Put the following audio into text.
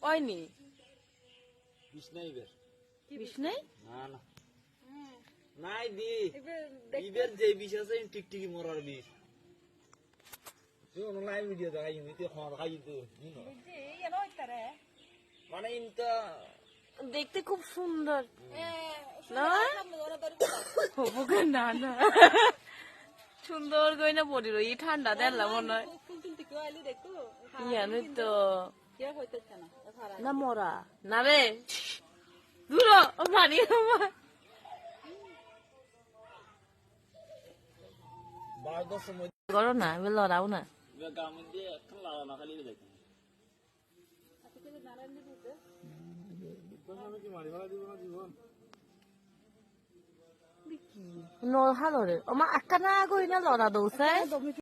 হয়নি বিষ নাই বের বিষ নেই না না নাই দি ইবের যে বিষ আছে টিকটিকি মরার বিষ তুই অনলাইন ভিডিও দেখাই তুই খর খাই তো মানে ইনটা দেখতে খুব সুন্দর না না না সুন্দর গয়না পড়িল ই ঠান্ডা দেলা মনে হয় ইয়ানি তো না মরা না রে দূর পানি করো না এবার লড়াও না নল হালরে আমার একটা না গই না লড়া দৌছে